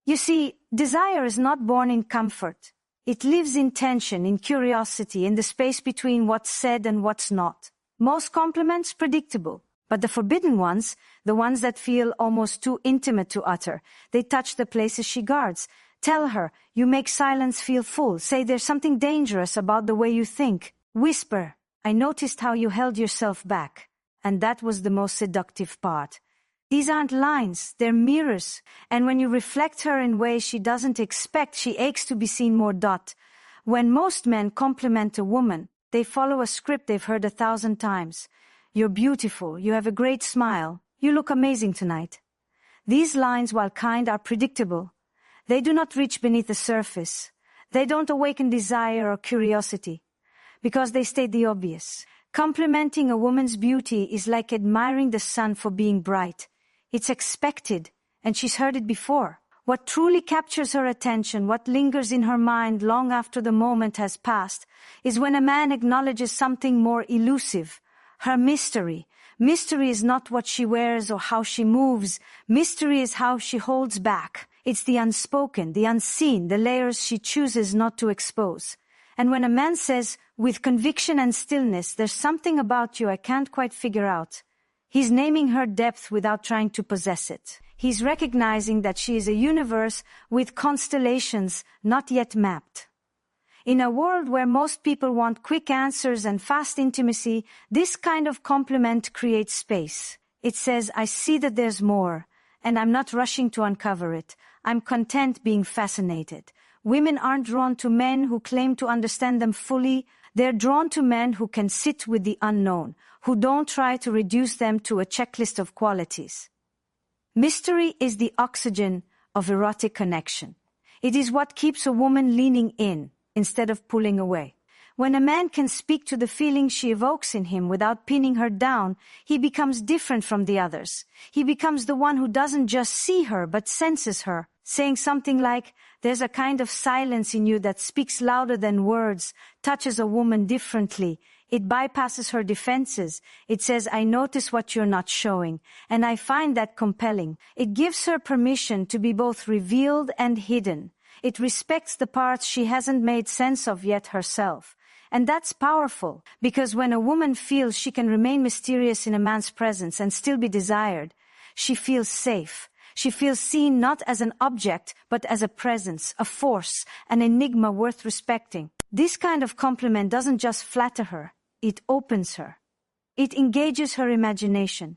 You see, desire is not born in comfort. It lives in tension, in curiosity, in the space between what's said and what's not. Most compliments predictable, but the forbidden ones, the ones that feel almost too intimate to utter, they touch the places she guards. Tell her, you make silence feel full. Say there's something dangerous about the way you think. Whisper, I noticed how you held yourself back. And that was the most seductive part. These aren't lines, they're mirrors. And when you reflect her in ways she doesn't expect, she aches to be seen more. When most men compliment a woman, they follow a script they've heard 1,000 times. You're beautiful, you have a great smile, you look amazing tonight. These lines, while kind, are predictable. They do not reach beneath the surface. They don't awaken desire or curiosity, because they state the obvious. Complimenting a woman's beauty is like admiring the sun for being bright. It's expected, and she's heard it before. What truly captures her attention, what lingers in her mind long after the moment has passed, is when a man acknowledges something more elusive, her mystery. Mystery is not what she wears or how she moves. Mystery is how she holds back. It's the unspoken, the unseen, the layers she chooses not to expose. And when a man says, with conviction and stillness, there's something about you I can't quite figure out, he's naming her depth without trying to possess it. He's recognizing that she is a universe with constellations not yet mapped. In a world where most people want quick answers and fast intimacy, this kind of compliment creates space. It says, I see that there's more, and I'm not rushing to uncover it. I'm content being fascinated. Women aren't drawn to men who claim to understand them fully. They're drawn to men who can sit with the unknown, who don't try to reduce them to a checklist of qualities. Mystery is the oxygen of erotic connection. It is what keeps a woman leaning in instead of pulling away. When a man can speak to the feeling she evokes in him without pinning her down, he becomes different from the others. He becomes the one who doesn't just see her but senses her, saying something like, there's a kind of silence in you that speaks louder than words, touches a woman differently. It bypasses her defenses. It says, I notice what you're not showing, and I find that compelling. It gives her permission to be both revealed and hidden. It respects the parts she hasn't made sense of yet herself. And that's powerful, because when a woman feels she can remain mysterious in a man's presence and still be desired, she feels safe. She feels seen not as an object, but as a presence, a force, an enigma worth respecting. This kind of compliment doesn't just flatter her, it opens her. It engages her imagination.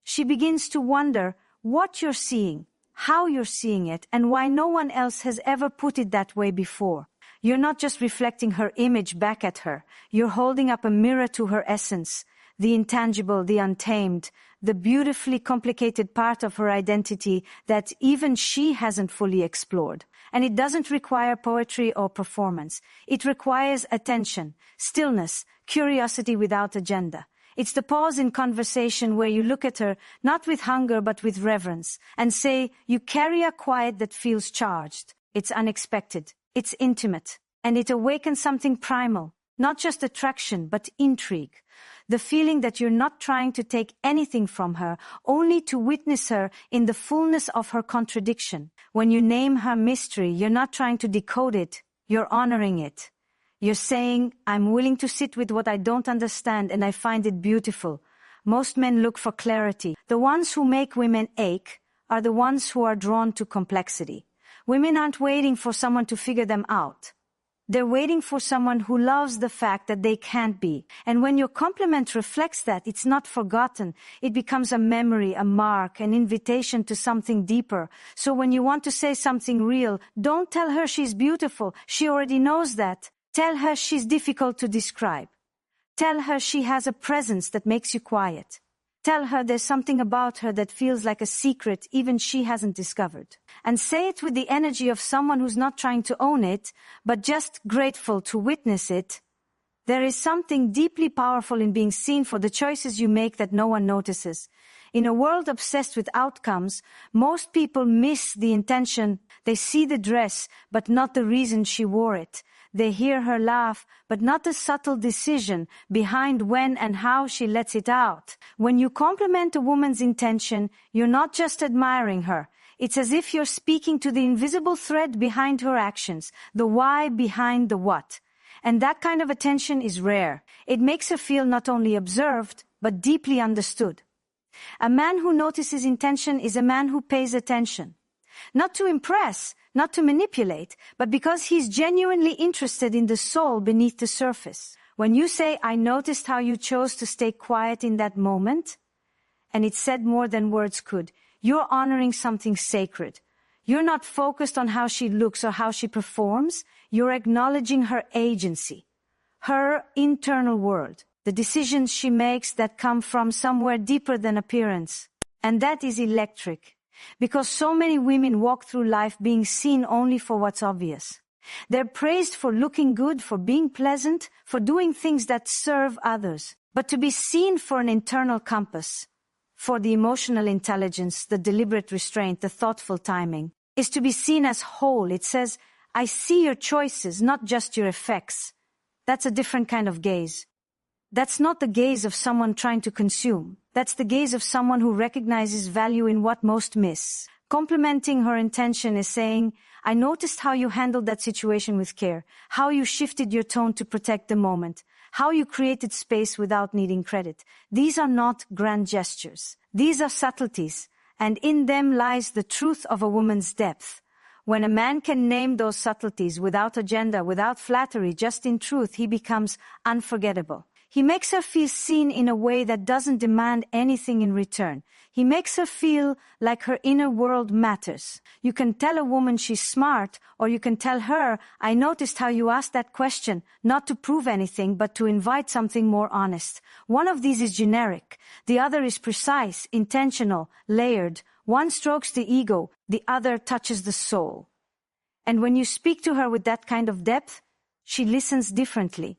She begins to wonder what you're seeing, how you're seeing it, and why no one else has ever put it that way before. You're not just reflecting her image back at her. You're holding up a mirror to her essence, the intangible, the untamed, the beautifully complicated part of her identity that even she hasn't fully explored. And it doesn't require poetry or performance. It requires attention, stillness, curiosity without agenda. It's the pause in conversation where you look at her, not with hunger but with reverence, and say, you carry a quiet that feels charged. It's unexpected. It's intimate, and it awakens something primal, not just attraction, but intrigue. The feeling that you're not trying to take anything from her, only to witness her in the fullness of her contradiction. When you name her mystery, you're not trying to decode it, you're honoring it. You're saying, I'm willing to sit with what I don't understand and I find it beautiful. Most men look for clarity. The ones who make women ache are the ones who are drawn to complexity. Women aren't waiting for someone to figure them out. They're waiting for someone who loves the fact that they can't be. And when your compliment reflects that, it's not forgotten. It becomes a memory, a mark, an invitation to something deeper. So when you want to say something real, don't tell her she's beautiful. She already knows that. Tell her she's difficult to describe. Tell her she has a presence that makes you quiet. Tell her there's something about her that feels like a secret even she hasn't discovered. And say it with the energy of someone who's not trying to own it, but just grateful to witness it. There is something deeply powerful in being seen for the choices you make that no one notices. In a world obsessed with outcomes, most people miss the intention. They see the dress, but not the reason she wore it. They hear her laugh, but not the subtle decision behind when and how she lets it out. When you compliment a woman's intention, you're not just admiring her. It's as if you're speaking to the invisible thread behind her actions, the why behind the what. And that kind of attention is rare. It makes her feel not only observed, but deeply understood. A man who notices intention is a man who pays attention. Not to impress, not to manipulate, but because he's genuinely interested in the soul beneath the surface. When you say, I noticed how you chose to stay quiet in that moment, and it said more than words could, you're honoring something sacred. You're not focused on how she looks or how she performs. You're acknowledging her agency, her internal world, the decisions she makes that come from somewhere deeper than appearance. And that is electric, because so many women walk through life being seen only for what's obvious. They're praised for looking good, for being pleasant, for doing things that serve others. But to be seen for an internal compass, for the emotional intelligence, the deliberate restraint, the thoughtful timing, is to be seen as whole. It says, I see your choices, not just your effects. That's a different kind of gaze. That's not the gaze of someone trying to consume. That's the gaze of someone who recognizes value in what most miss. Complimenting her intention is saying, I noticed how you handled that situation with care, how you shifted your tone to protect the moment, how you created space without needing credit. These are not grand gestures. These are subtleties, and in them lies the truth of a woman's depth. When a man can name those subtleties without agenda, without flattery, just in truth, he becomes unforgettable. He makes her feel seen in a way that doesn't demand anything in return. He makes her feel like her inner world matters. You can tell a woman she's smart, or you can tell her, I noticed how you asked that question, not to prove anything, but to invite something more honest. One of these is generic. The other is precise, intentional, layered. One strokes the ego, the other touches the soul. And when you speak to her with that kind of depth, she listens differently.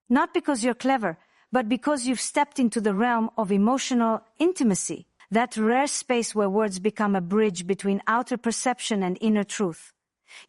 Not because you're clever, but because you've stepped into the realm of emotional intimacy, that rare space where words become a bridge between outer perception and inner truth.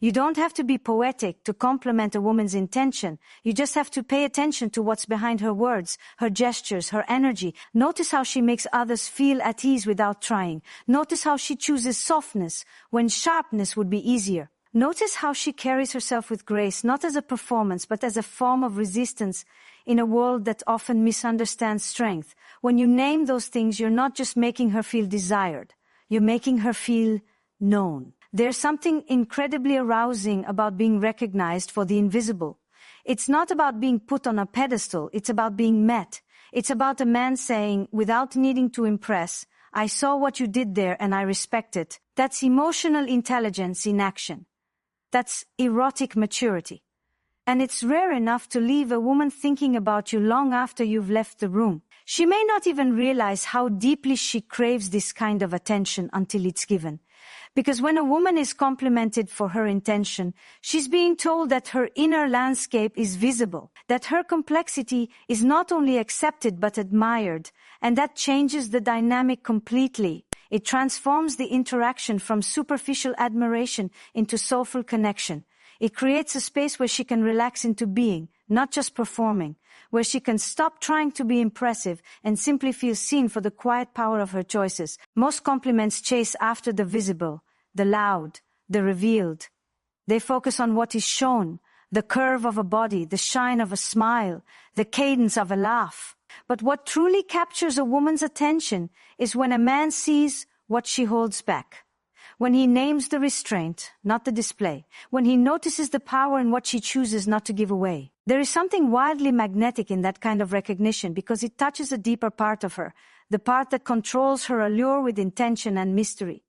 You don't have to be poetic to compliment a woman's intention. You just have to pay attention to what's behind her words, her gestures, her energy. Notice how she makes others feel at ease without trying. Notice how she chooses softness when sharpness would be easier. Notice how she carries herself with grace, not as a performance, but as a form of resistance in a world that often misunderstands strength. When you name those things, you're not just making her feel desired. You're making her feel known. There's something incredibly arousing about being recognized for the invisible. It's not about being put on a pedestal. It's about being met. It's about a man saying, without needing to impress, I saw what you did there and I respect it. That's emotional intelligence in action. That's erotic maturity. And it's rare enough to leave a woman thinking about you long after you've left the room. She may not even realize how deeply she craves this kind of attention until it's given. Because when a woman is complimented for her intention, she's being told that her inner landscape is visible, that her complexity is not only accepted but admired, and that changes the dynamic completely. It transforms the interaction from superficial admiration into soulful connection. It creates a space where she can relax into being, not just performing, where she can stop trying to be impressive and simply feel seen for the quiet power of her choices. Most compliments chase after the visible, the loud, the revealed. They focus on what is shown, the curve of a body, the shine of a smile, the cadence of a laugh. But what truly captures a woman's attention is when a man sees what she holds back. When he names the restraint, not the display. When he notices the power in what she chooses not to give away. There is something wildly magnetic in that kind of recognition because it touches a deeper part of her, the part that controls her allure with intention and mystery.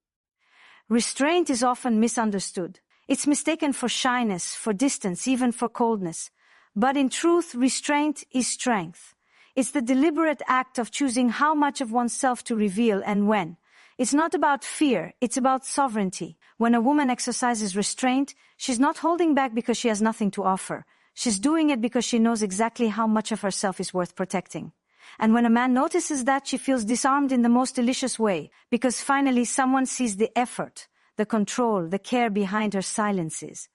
Restraint is often misunderstood. It's mistaken for shyness, for distance, even for coldness. But in truth, restraint is strength. It's the deliberate act of choosing how much of oneself to reveal and when. It's not about fear, it's about sovereignty. When a woman exercises restraint, she's not holding back because she has nothing to offer. She's doing it because she knows exactly how much of herself is worth protecting. And when a man notices that, she feels disarmed in the most delicious way, because finally someone sees the effort, the control, the care behind her silences.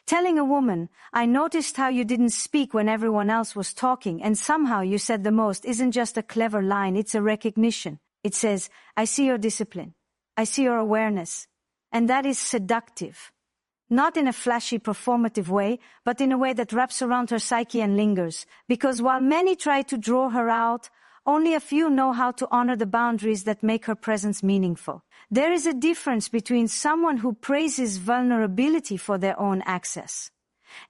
Telling a woman, I noticed how you didn't speak when everyone else was talking, and somehow you said the most, isn't just a clever line, it's a recognition. It says, I see your discipline. I see your awareness. and that is seductive. Not in a flashy, performative way, but in a way that wraps around her psyche and lingers. Because while many try to draw her out, only a few know how to honor the boundaries that make her presence meaningful. There is a difference between someone who praises vulnerability for their own access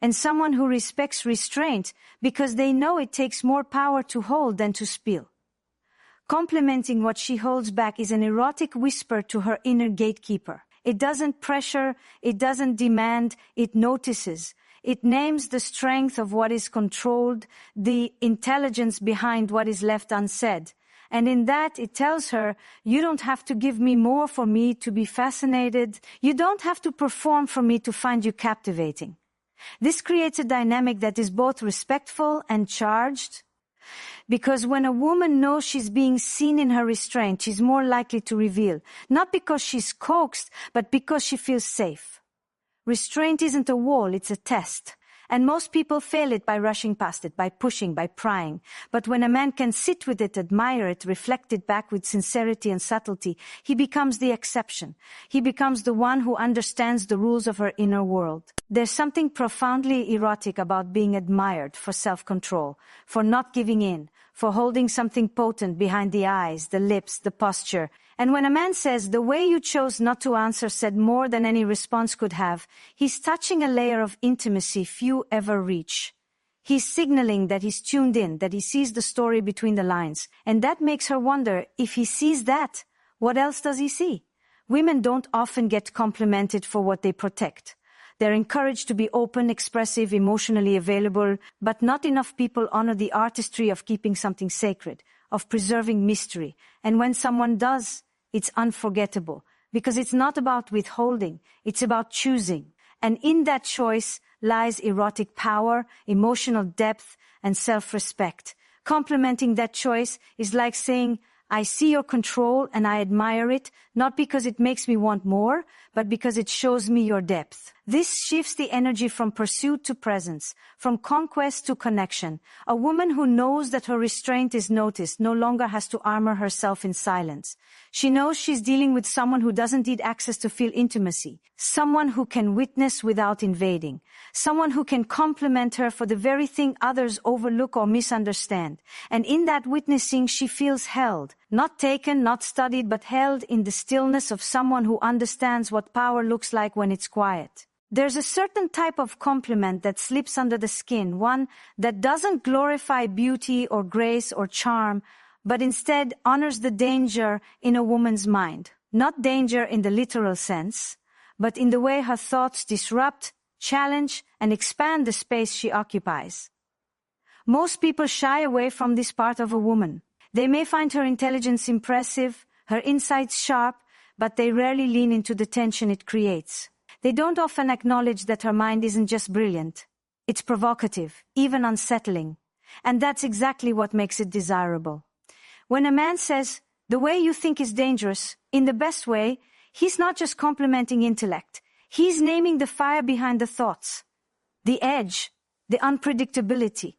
and someone who respects restraint because they know it takes more power to hold than to spill. Complementing what she holds back is an erotic whisper to her inner gatekeeper. It doesn't pressure, it doesn't demand, it notices. It names the strength of what is controlled, the intelligence behind what is left unsaid. And in that, it tells her, you don't have to give me more for me to be fascinated. You don't have to perform for me to find you captivating. This creates a dynamic that is both respectful and charged. Because when a woman knows she's being seen in her restraint, she's more likely to reveal, not because she's coaxed, but because she feels safe. Restraint isn't a wall, it's a test. And most people fail it by rushing past it, by pushing, by prying. But when a man can sit with it, admire it, reflect it back with sincerity and subtlety, he becomes the exception. He becomes the one who understands the rules of her inner world. There's something profoundly erotic about being admired for self-control, for not giving in, for holding something potent behind the eyes, the lips, the posture. And when a man says, the way you chose not to answer said more than any response could have, he's touching a layer of intimacy few ever reach. He's signaling that he's tuned in, that he sees the story between the lines. And that makes her wonder, if he sees that, what else does he see? Women don't often get complimented for what they protect. They're encouraged to be open, expressive, emotionally available, but not enough people honor the artistry of keeping something sacred, of preserving mystery. And when someone does, it's unforgettable, because it's not about withholding, it's about choosing. And in that choice lies erotic power, emotional depth, and self-respect. Complementing that choice is like saying, I see your control and I admire it, not because it makes me want more, but because it shows me your depth. This shifts the energy from pursuit to presence, from conquest to connection. A woman who knows that her restraint is noticed no longer has to armor herself in silence. She knows she's dealing with someone who doesn't need access to feel intimacy, someone who can witness without invading, someone who can compliment her for the very thing others overlook or misunderstand. And in that witnessing, she feels held, not taken, not studied, but held in the stillness of someone who understands what power looks like when it's quiet. There's a certain type of compliment that slips under the skin, one that doesn't glorify beauty or grace or charm, but instead honors the danger in a woman's mind. Not danger in the literal sense, but in the way her thoughts disrupt, challenge, and expand the space she occupies. Most people shy away from this part of a woman. They may find her intelligence impressive, her insights sharp, but they rarely lean into the tension it creates. They don't often acknowledge that her mind isn't just brilliant. It's provocative, even unsettling. And that's exactly what makes it desirable. When a man says, the way you think is dangerous, in the best way, he's not just complimenting intellect. He's naming the fire behind the thoughts, the edge, the unpredictability.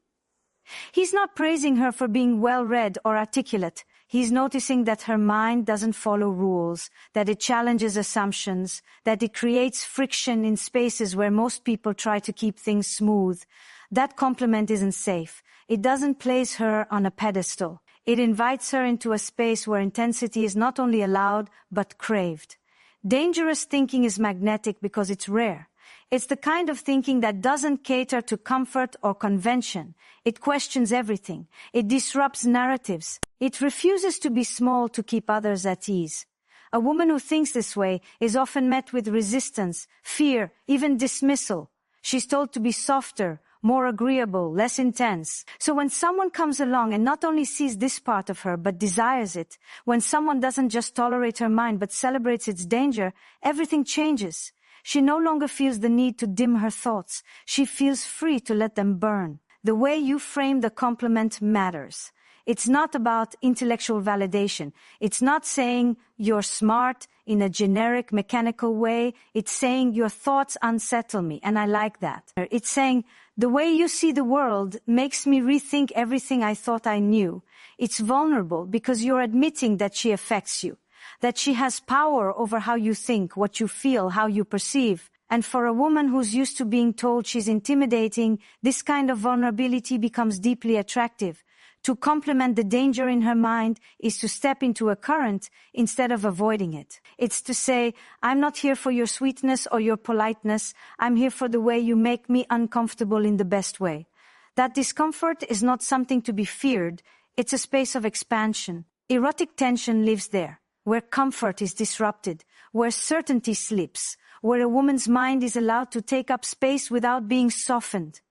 He's not praising her for being well-read or articulate. He's noticing that her mind doesn't follow rules, that it challenges assumptions, that it creates friction in spaces where most people try to keep things smooth. That compliment isn't safe. It doesn't place her on a pedestal. It invites her into a space where intensity is not only allowed, but craved. Dangerous thinking is magnetic because it's rare. It's the kind of thinking that doesn't cater to comfort or convention. It questions everything. It disrupts narratives. It refuses to be small to keep others at ease. A woman who thinks this way is often met with resistance, fear, even dismissal. She's told to be softer, more agreeable, less intense. So when someone comes along and not only sees this part of her but desires it, when someone doesn't just tolerate her mind but celebrates its danger, everything changes. She no longer feels the need to dim her thoughts. She feels free to let them burn. The way you frame the compliment matters. It's not about intellectual validation. It's not saying you're smart in a generic, mechanical way. It's saying your thoughts unsettle me, and I like that. It's saying the way you see the world makes me rethink everything I thought I knew. It's vulnerable because you're admitting that she affects you. that she has power over how you think, what you feel, how you perceive. And for a woman who's used to being told she's intimidating, this kind of vulnerability becomes deeply attractive. To complement the danger in her mind is to step into a current instead of avoiding it. It's to say, I'm not here for your sweetness or your politeness. I'm here for the way you make me uncomfortable in the best way. That discomfort is not something to be feared. It's a space of expansion. Erotic tension lives there, where comfort is disrupted, where certainty slips, where a woman's mind is allowed to take up space without being softened.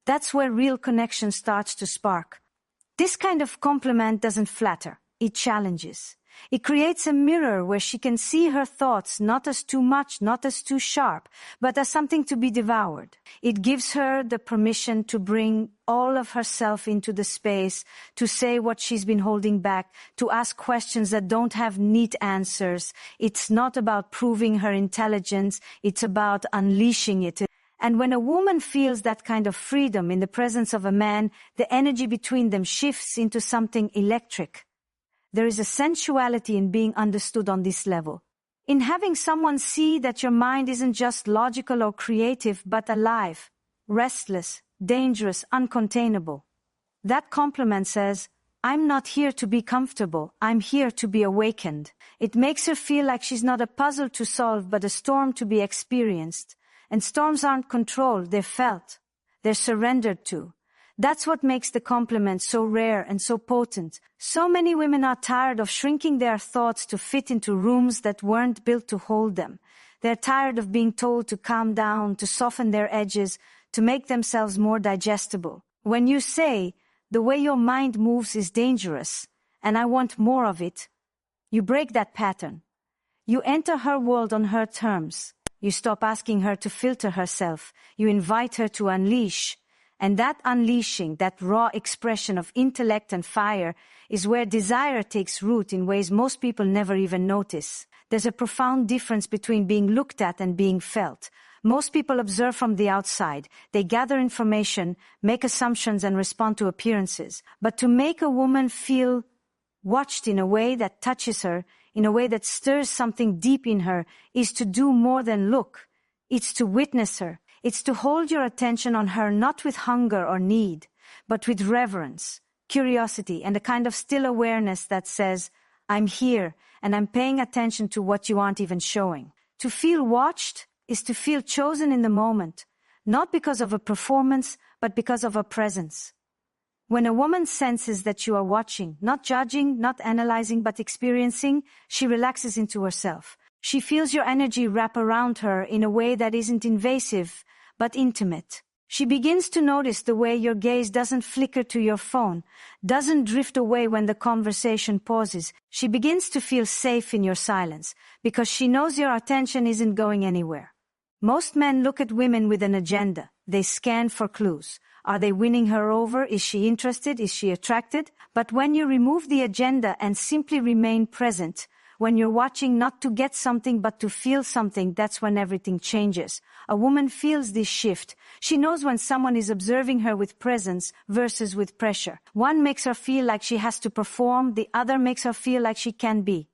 That's where real connection starts to spark. This kind of compliment doesn't flatter, it challenges. It creates a mirror where she can see her thoughts not as too much, not as too sharp, but as something to be devoured. It gives her the permission to bring all of herself into the space, to say what she's been holding back, to ask questions that don't have neat answers. It's not about proving her intelligence, it's about unleashing it. And when a woman feels that kind of freedom in the presence of a man, the energy between them shifts into something electric. There is a sensuality in being understood on this level. In having someone see that your mind isn't just logical or creative, but alive, restless, dangerous, uncontainable. That compliment says, I'm not here to be comfortable, I'm here to be awakened. It makes her feel like she's not a puzzle to solve, but a storm to be experienced. And storms aren't controlled, they're felt. They're surrendered to. That's what makes the compliment so rare and so potent. So many women are tired of shrinking their thoughts to fit into rooms that weren't built to hold them. They're tired of being told to calm down, to soften their edges, to make themselves more digestible. When you say, the way your mind moves is dangerous, and I want more of it, you break that pattern. You enter her world on her terms. You stop asking her to filter herself. You invite her to unleash. And that unleashing, that raw expression of intellect and fire, is where desire takes root in ways most people never even notice. There's a profound difference between being looked at and being felt. Most people observe from the outside. They gather information, make assumptions, and respond to appearances. But to make a woman feel watched in a way that touches her, in a way that stirs something deep in her, is to do more than look. It's to witness her. It's to hold your attention on her not with hunger or need, but with reverence, curiosity, and a kind of still awareness that says, I'm here, and I'm paying attention to what you aren't even showing. To feel watched is to feel chosen in the moment, not because of a performance, but because of a presence. When a woman senses that you are watching, not judging, not analyzing, but experiencing, she relaxes into herself. She feels your energy wrap around her in a way that isn't invasive, but intimate. She begins to notice the way your gaze doesn't flicker to your phone, doesn't drift away when the conversation pauses. She begins to feel safe in your silence, because she knows your attention isn't going anywhere. Most men look at women with an agenda. They scan for clues. Are they winning her over? Is she interested? Is she attracted? But when you remove the agenda and simply remain present, when you're watching not to get something but to feel something, that's when everything changes. A woman feels this shift. She knows when someone is observing her with presence versus with pressure. One makes her feel like she has to perform, the other makes her feel like she can be.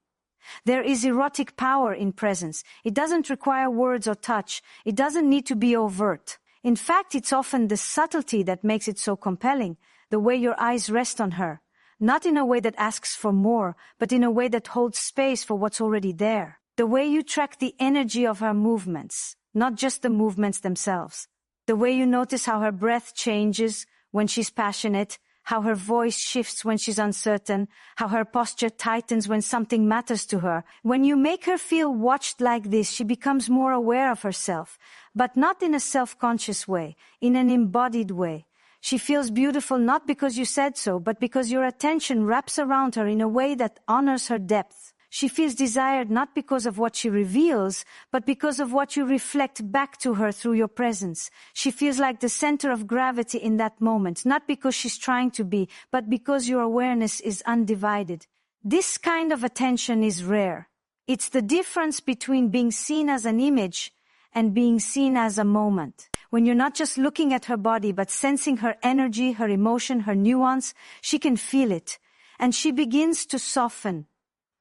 There is erotic power in presence. It doesn't require words or touch. It doesn't need to be overt. In fact, it's often the subtlety that makes it so compelling, the way your eyes rest on her. Not in a way that asks for more, but in a way that holds space for what's already there. The way you track the energy of her movements, not just the movements themselves. The way you notice how her breath changes when she's passionate, how her voice shifts when she's uncertain, how her posture tightens when something matters to her. When you make her feel watched like this, she becomes more aware of herself, but not in a self-conscious way, in an embodied way. She feels beautiful not because you said so, but because your attention wraps around her in a way that honors her depth. She feels desired not because of what she reveals, but because of what you reflect back to her through your presence. She feels like the center of gravity in that moment, not because she's trying to be, but because your awareness is undivided. This kind of attention is rare. It's the difference between being seen as an image and being seen as a moment. When you're not just looking at her body, but sensing her energy, her emotion, her nuance, she can feel it. And she begins to soften.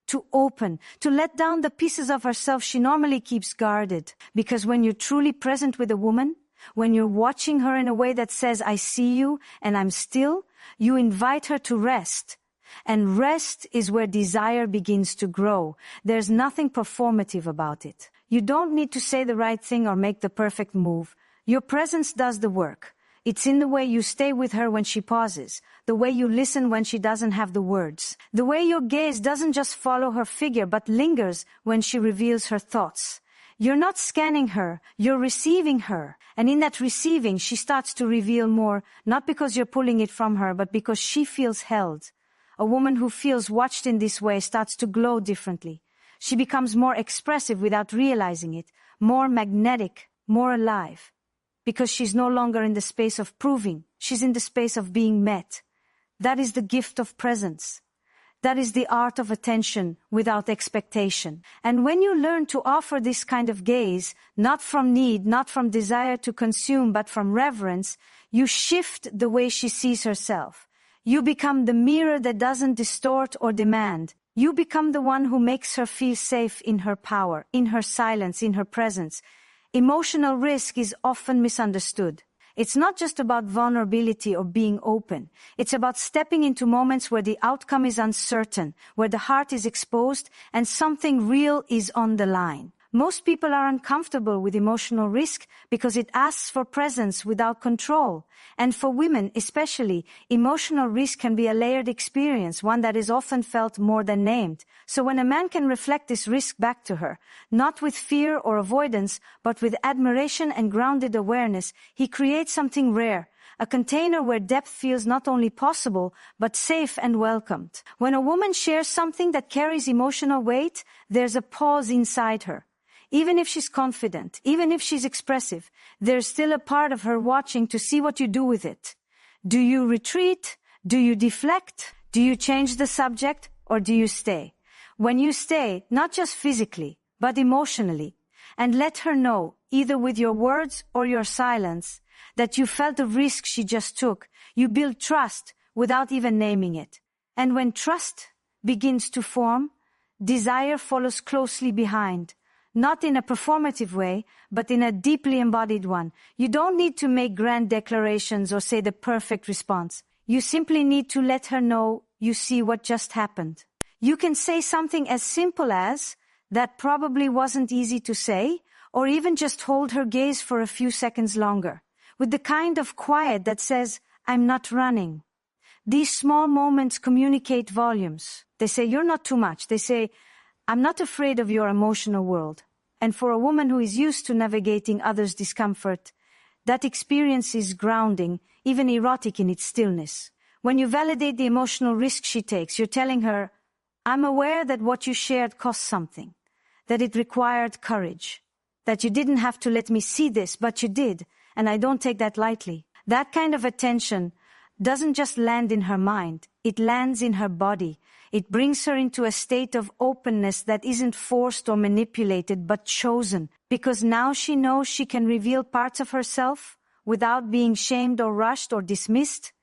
to open, to let down the pieces of herself she normally keeps guarded. Because when you're truly present with a woman, when you're watching her in a way that says, I see you and I'm still, you invite her to rest. And rest is where desire begins to grow. There's nothing performative about it. You don't need to say the right thing or make the perfect move. Your presence does the work. It's in the way you stay with her when she pauses, the way you listen when she doesn't have the words, the way your gaze doesn't just follow her figure but lingers when she reveals her thoughts. You're not scanning her, you're receiving her. And in that receiving, she starts to reveal more, not because you're pulling it from her, but because she feels held. A woman who feels watched in this way starts to glow differently. She becomes more expressive without realizing it, more magnetic, more alive. Because she's no longer in the space of proving, she's in the space of being met. That is the gift of presence. That is the art of attention without expectation. And when you learn to offer this kind of gaze, not from need, not from desire to consume, but from reverence, you shift the way she sees herself. You become the mirror that doesn't distort or demand. You become the one who makes her feel safe in her power, in her silence, in her presence. Emotional risk is often misunderstood. It's not just about vulnerability or being open. It's about stepping into moments where the outcome is uncertain, where the heart is exposed, and something real is on the line. Most people are uncomfortable with emotional risk because it asks for presence without control. And for women especially, emotional risk can be a layered experience, one that is often felt more than named. So when a man can reflect this risk back to her, not with fear or avoidance, but with admiration and grounded awareness, he creates something rare. A container where depth feels not only possible, but safe and welcomed. When a woman shares something that carries emotional weight, there's a pause inside her. Even if she's confident, even if she's expressive, there's still a part of her watching to see what you do with it. Do you retreat? Do you deflect? Do you change the subject? Or do you stay? When you stay, not just physically, but emotionally, and let her know, either with your words or your silence, that you felt the risk she just took, you build trust without even naming it. And when trust begins to form, desire follows closely behind. Not in a performative way, but in a deeply embodied one. You don't need to make grand declarations or say the perfect response. You simply need to let her know you see what just happened. You can say something as simple as, that probably wasn't easy to say, or even just hold her gaze for a few seconds longer, with the kind of quiet that says, I'm not running. These small moments communicate volumes. They say, you're not too much. They say, I'm not afraid of your emotional world. And for a woman who is used to navigating others' discomfort, that experience is grounding, even erotic in its stillness. When you validate the emotional risk she takes, you're telling her, I'm aware that what you shared cost something, that it required courage, that you didn't have to let me see this, but you did, and I don't take that lightly. That kind of attention doesn't just land in her mind, it lands in her body. It brings her into a state of openness that isn't forced or manipulated, but chosen, because now she knows she can reveal parts of herself without being shamed or rushed or dismissed.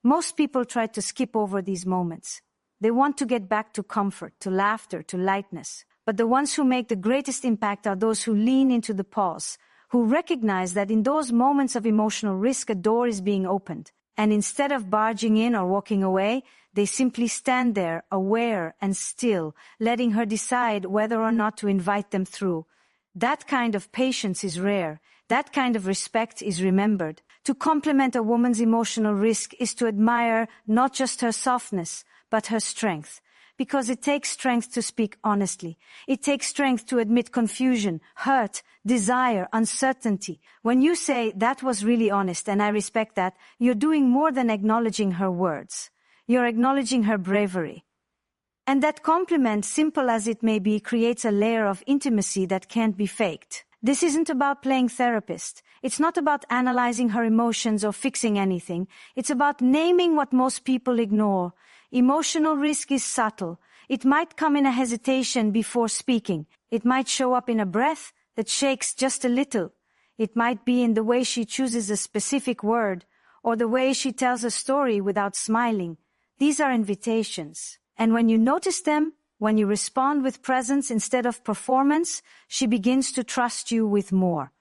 Most people try to skip over these moments. They want to get back to comfort, to laughter, to lightness. But the ones who make the greatest impact are those who lean into the pause, who recognize that in those moments of emotional risk, a door is being opened. And instead of barging in or walking away, they simply stand there, aware and still, letting her decide whether or not to invite them through. That kind of patience is rare. That kind of respect is remembered. To complement a woman's emotional risk is to admire not just her softness, but her strength. Because it takes strength to speak honestly. It takes strength to admit confusion, hurt, desire, uncertainty. When you say, that was really honest and I respect that, you're doing more than acknowledging her words. You're acknowledging her bravery. And that compliment, simple as it may be, creates a layer of intimacy that can't be faked. This isn't about playing therapist. It's not about analyzing her emotions or fixing anything. It's about naming what most people ignore. Emotional risk is subtle. It might come in a hesitation before speaking. It might show up in a breath that shakes just a little. It might be in the way she chooses a specific word, or the way she tells a story without smiling. These are invitations. And when you notice them, When you respond with presence instead of performance, she begins to trust you with more.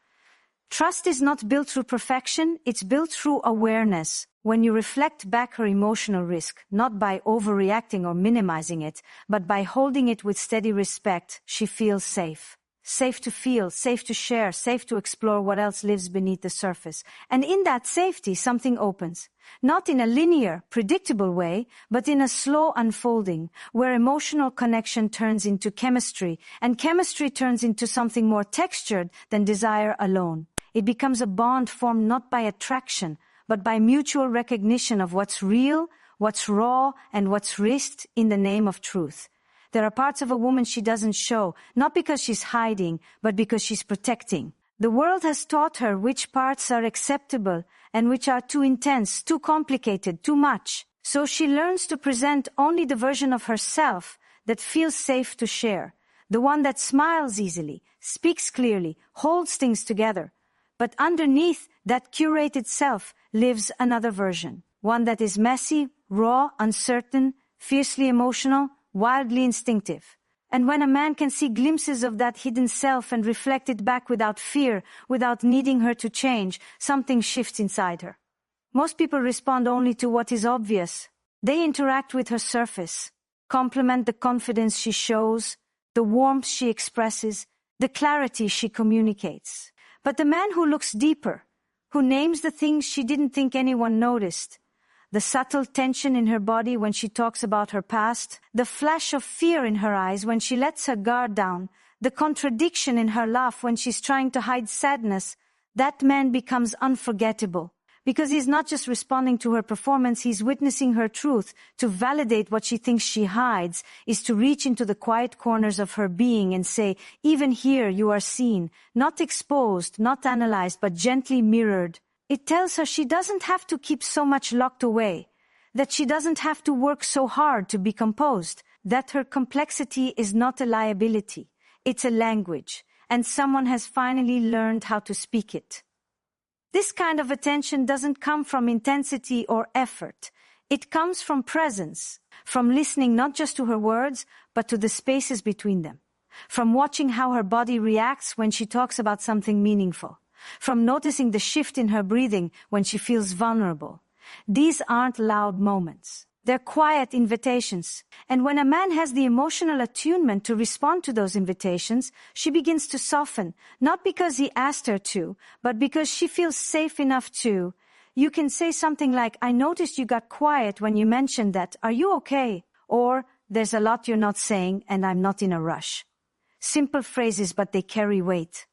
Trust is not built through perfection, it's built through awareness. When you reflect back her emotional risk, not by overreacting or minimizing it, but by holding it with steady respect, she feels safe. Safe to feel, safe to share, safe to explore what else lives beneath the surface. And in that safety, something opens. Not in a linear, predictable way, but in a slow unfolding, where emotional connection turns into chemistry, and chemistry turns into something more textured than desire alone. It becomes a bond formed not by attraction, but by mutual recognition of what's real, what's raw, and what's risked in the name of truth. There are parts of a woman she doesn't show, not because she's hiding, but because she's protecting. The world has taught her which parts are acceptable and which are too intense, too complicated, too much. So she learns to present only the version of herself that feels safe to share, the one that smiles easily, speaks clearly, holds things together. But underneath that curated self lives another version, one that is messy, raw, uncertain, fiercely emotional, wildly instinctive. And when a man can see glimpses of that hidden self and reflect it back without fear, without needing her to change, something shifts inside her. Most people respond only to what is obvious. They interact with her surface, compliment the confidence she shows, the warmth she expresses, the clarity she communicates. But the man who looks deeper, who names the things she didn't think anyone noticed, the subtle tension in her body when she talks about her past, the flash of fear in her eyes when she lets her guard down, the contradiction in her laugh when she's trying to hide sadness, that man becomes unforgettable. Because he's not just responding to her performance, he's witnessing her truth. To validate what she thinks she hides is to reach into the quiet corners of her being and say, even here you are seen, not exposed, not analyzed, but gently mirrored. It tells her she doesn't have to keep so much locked away, that she doesn't have to work so hard to be composed, that her complexity is not a liability. It's a language, and someone has finally learned how to speak it. This kind of attention doesn't come from intensity or effort. It comes from presence, from listening not just to her words, but to the spaces between them, from watching how her body reacts when she talks about something meaningful, from noticing the shift in her breathing when she feels vulnerable. These aren't loud moments. They're quiet invitations. And when a man has the emotional attunement to respond to those invitations, she begins to soften, not because he asked her to, but because she feels safe enough to. You can say something like, I noticed you got quiet when you mentioned that. Are you okay? Or, there's a lot you're not saying and I'm not in a rush. Simple phrases, but they carry weight.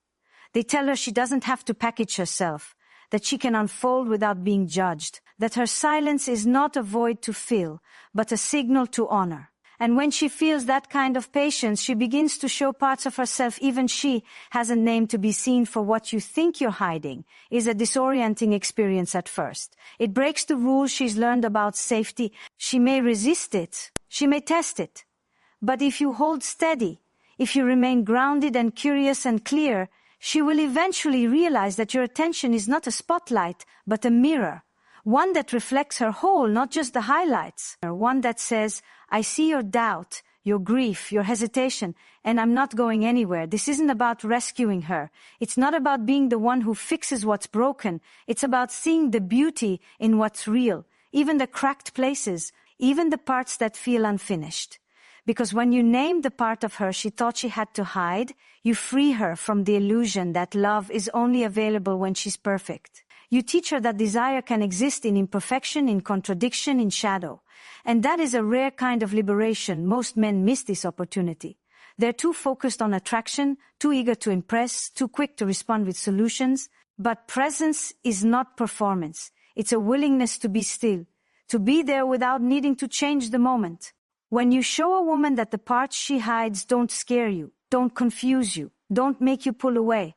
They tell her she doesn't have to package herself, that she can unfold without being judged, that her silence is not a void to fill, but a signal to honor. And when she feels that kind of patience, she begins to show parts of herself even she hasn't named. To be seen for what you think you're hiding is a disorienting experience at first. It breaks the rules she's learned about safety. She may resist it, she may test it. But if you hold steady, if you remain grounded and curious and clear, she will eventually realize that your attention is not a spotlight, but a mirror. One that reflects her whole, not just the highlights. One that says, I see your doubt, your grief, your hesitation, and I'm not going anywhere. This isn't about rescuing her. It's not about being the one who fixes what's broken. It's about seeing the beauty in what's real, even the cracked places, even the parts that feel unfinished. Because when you name the part of her she thought she had to hide, you free her from the illusion that love is only available when she's perfect. You teach her that desire can exist in imperfection, in contradiction, in shadow. And that is a rare kind of liberation. Most men miss this opportunity. They're too focused on attraction, too eager to impress, too quick to respond with solutions. But presence is not performance. It's a willingness to be still, to be there without needing to change the moment. When you show a woman that the parts she hides don't scare you, don't confuse you, don't make you pull away,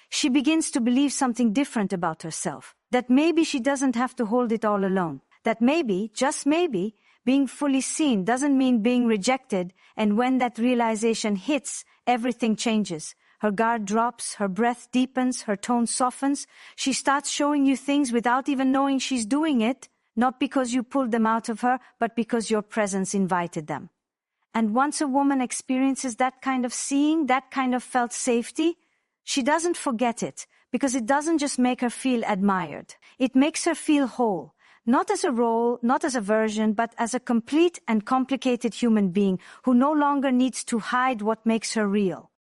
she begins to believe something different about herself, that maybe she doesn't have to hold it all alone, that maybe, just maybe, being fully seen doesn't mean being rejected, and when that realization hits, everything changes. Her guard drops, her breath deepens, her tone softens. She starts showing you things without even knowing she's doing it, not because you pulled them out of her, but because your presence invited them. And once a woman experiences that kind of seeing, that kind of felt safety, she doesn't forget it, because it doesn't just make her feel admired. It makes her feel whole, not as a role, not as a version, but as a complete and complicated human being who no longer needs to hide what makes her real.